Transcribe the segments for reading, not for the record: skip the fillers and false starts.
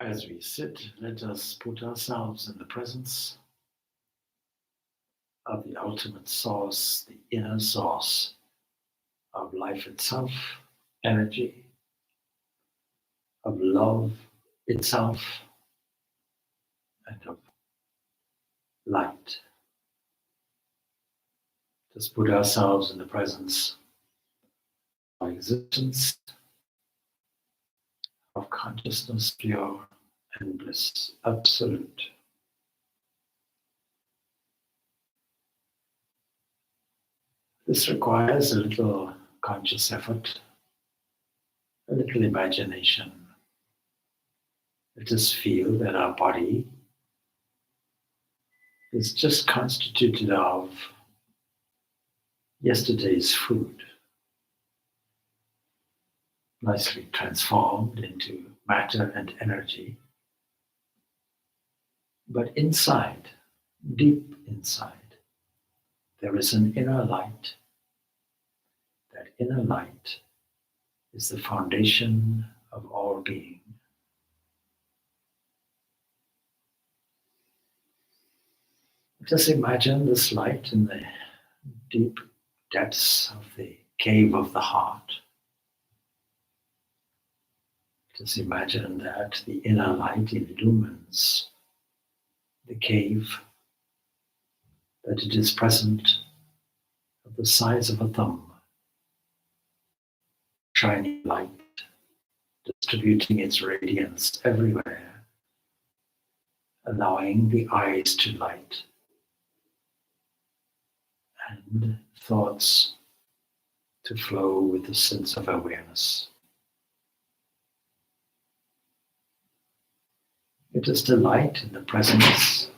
As we sit, let us put ourselves in the presence of the ultimate source, the inner source of life itself, energy, of love itself, and of light. Just put ourselves in the presence of existence, of consciousness, pure and bliss, absolute. This requires a little conscious effort, a little imagination. Let us feel that our body is just constituted of yesterday's food, nicely transformed into matter and energy. But inside, deep inside, there is an inner light. That inner light is the foundation of all being. Just imagine this light in the deep depths of the cave of the heart. Just imagine that the inner light illumines the cave, that it is present at the size of a thumb, shining light, distributing its radiance everywhere, allowing the eyes to light and thoughts to flow with a sense of awareness. It is the light in the presence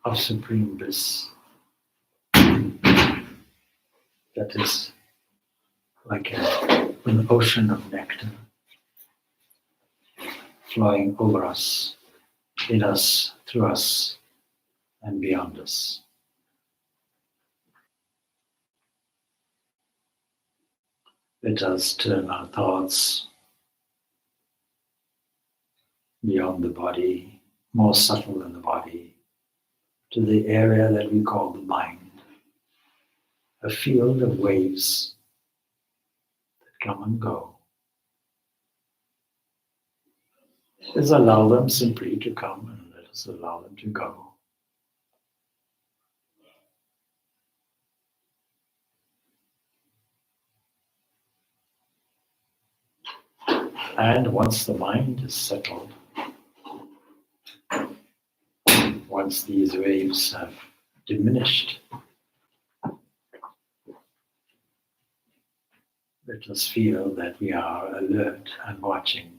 of supreme bliss that is like an ocean of nectar flowing over us, in us, through us, and beyond us. Let us turn our thoughts beyond the body, more subtle than the body, to the area that we call the mind, a field of waves that come and go. Let's allow them simply to come and let us allow them to go. And once the mind is settled, once these waves have diminished, let us feel that we are alert and watching.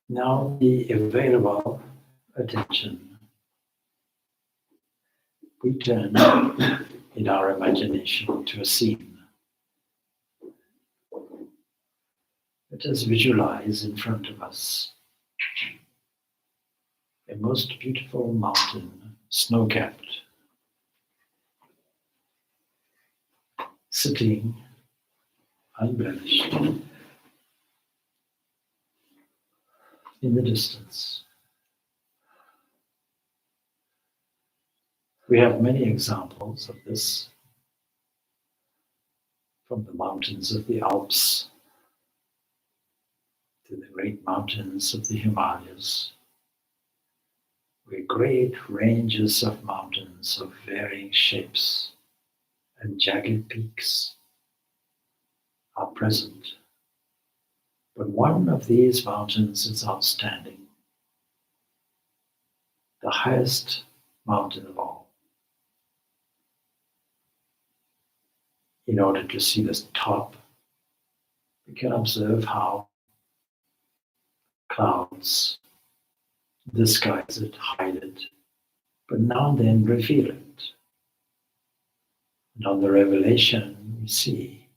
Now the available attention, we turn in our imagination to a scene. Let us visualize in front of us a most beautiful mountain, snow-capped, sitting unblemished in the distance. We have many examples of this from the mountains of the Alps to the great mountains of the Himalayas, where great ranges of mountains of varying shapes and jagged peaks are present. But one of these mountains is outstanding, the highest mountain of all. In order to see this top, we can observe how clouds disguise it, hide it, but now and then reveal it. And on the revelation, we see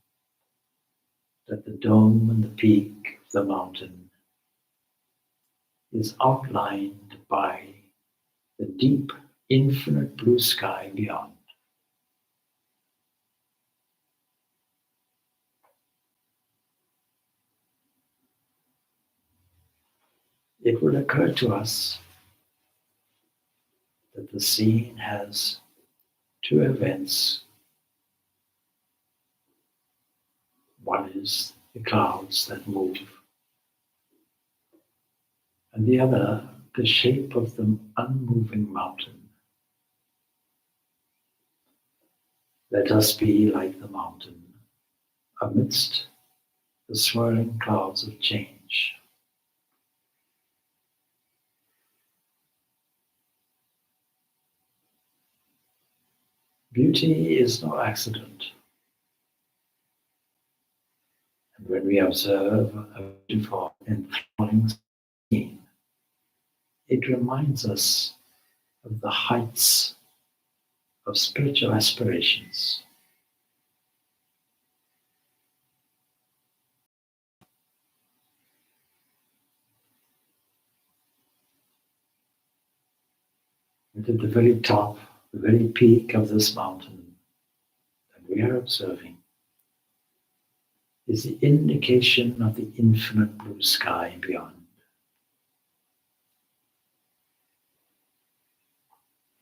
that the dome and the peak of the mountain is outlined by the deep infinite blue sky beyond. It will occur to us that the scene has two events. One is the clouds that move, and the other, the shape of the unmoving mountain. Let us be like the mountain amidst the swirling clouds of change. Beauty is no accident. And when we observe a beautiful, enthralling scene, it reminds us of the heights of spiritual aspirations. And at the very top, the very peak of this mountain that we are observing is the indication of the infinite blue sky beyond.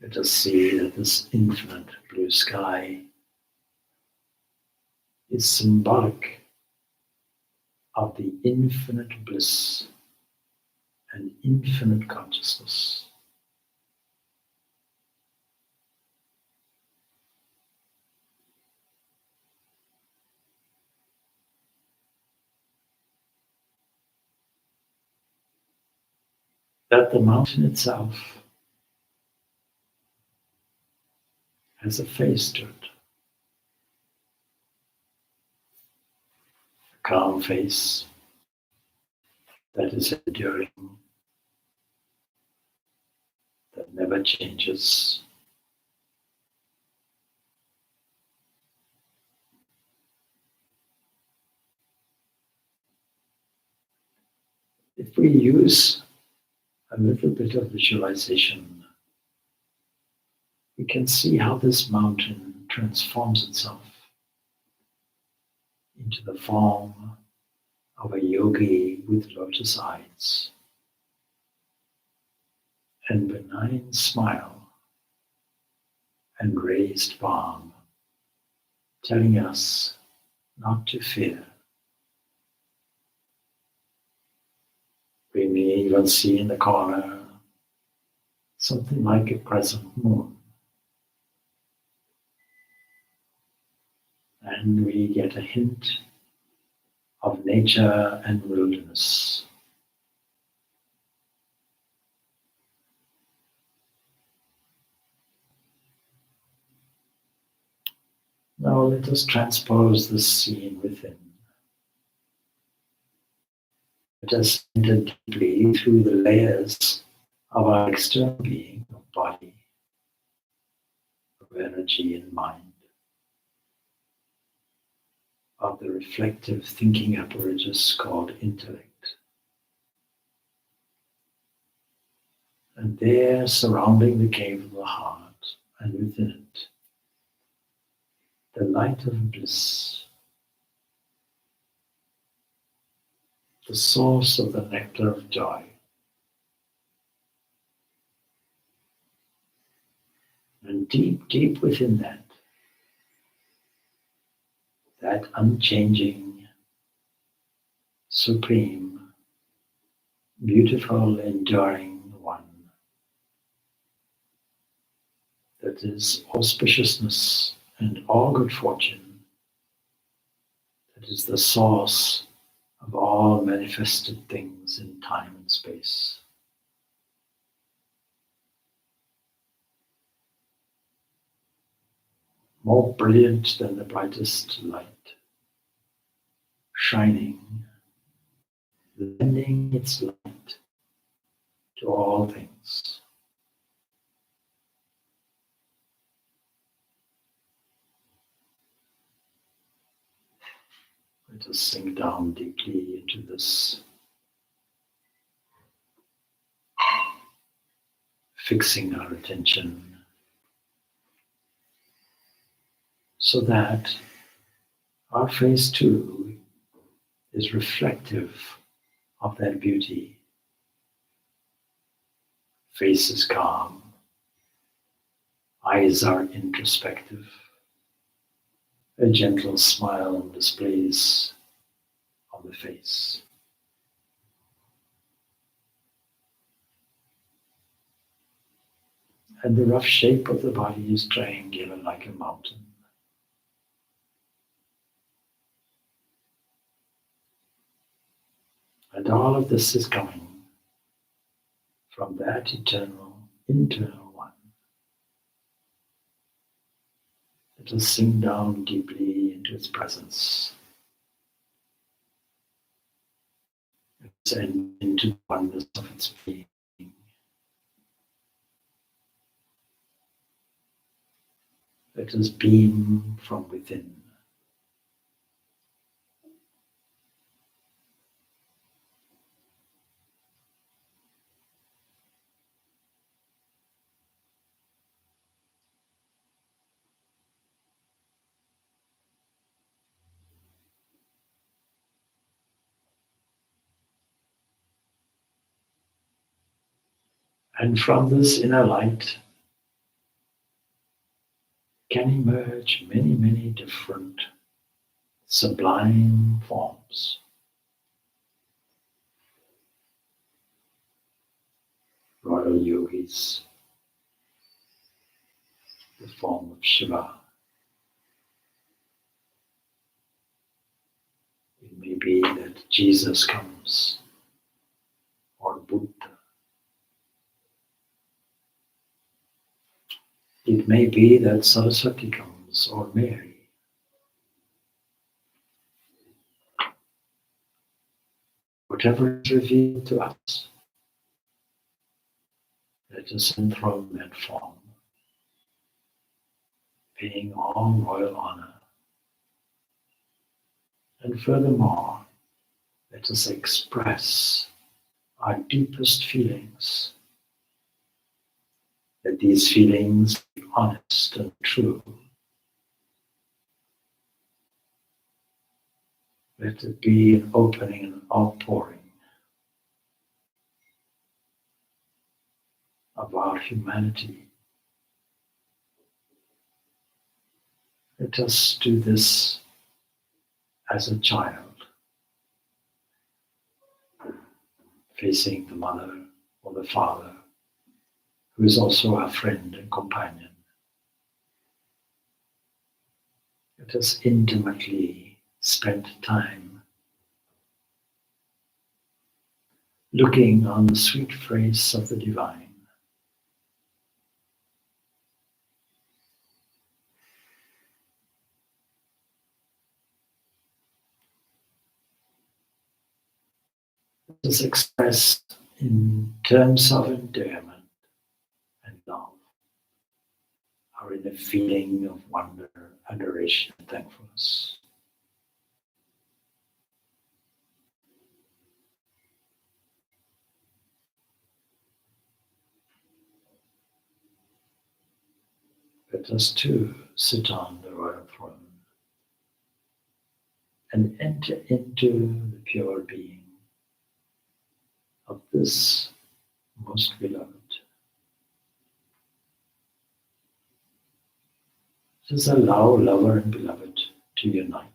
Let us see that this infinite blue sky is symbolic of the infinite bliss and infinite consciousness. That the mountain itself has a face to it, a calm face that is enduring, that never changes. If we use a little bit of visualization, we can see how this mountain transforms itself into the form of a yogi with lotus eyes and benign smile and raised palm, telling us not to fear. We may even see in the corner something like a crescent moon. And we get a hint of nature and wilderness. Now let us transpose this scene within. Let us enter deeply through the layers of our external being, of body, of energy and mind, of the reflective thinking apparatus called intellect. And there, surrounding the cave of the heart, and within it, the light of bliss, the source of the nectar of joy. And deep, deep within that unchanging, supreme, beautiful, enduring one, that is auspiciousness and all good fortune, that is the source of all manifested things in time and space. More brilliant than the brightest light, shining, lending its light to all things. Let us sink down deeply into this fixing our attention so that our face too is reflective of that beauty. Face is calm, eyes are introspective, a gentle smile displays on the face. And the rough shape of the body is triangular like a mountain. And all of this is coming from that eternal, internal one. Let us sink down deeply into its presence and into the oneness of its being. Let us beam from within. And from this inner light can emerge many, many different sublime forms. Royal yogis, the form of Shiva. It may be that Jesus comes, or Buddha. It may be that Saraswati comes, or Mary. Whatever is revealed to us, let us enthrone that form, paying all royal honor. And furthermore, let us express our deepest feelings. Let these feelings be honest and true. Let it be an opening and outpouring of our humanity. Let us do this as a child, facing the mother or the father, who is also our friend and companion. Let us intimately spend time looking on the sweet face of the divine. Let us express in terms of endearment and love our inner feeling of wonder, adoration, and thankfulness. Let us too sit on the royal throne and enter into the pure being of this most beloved. Just allow lover and beloved to unite.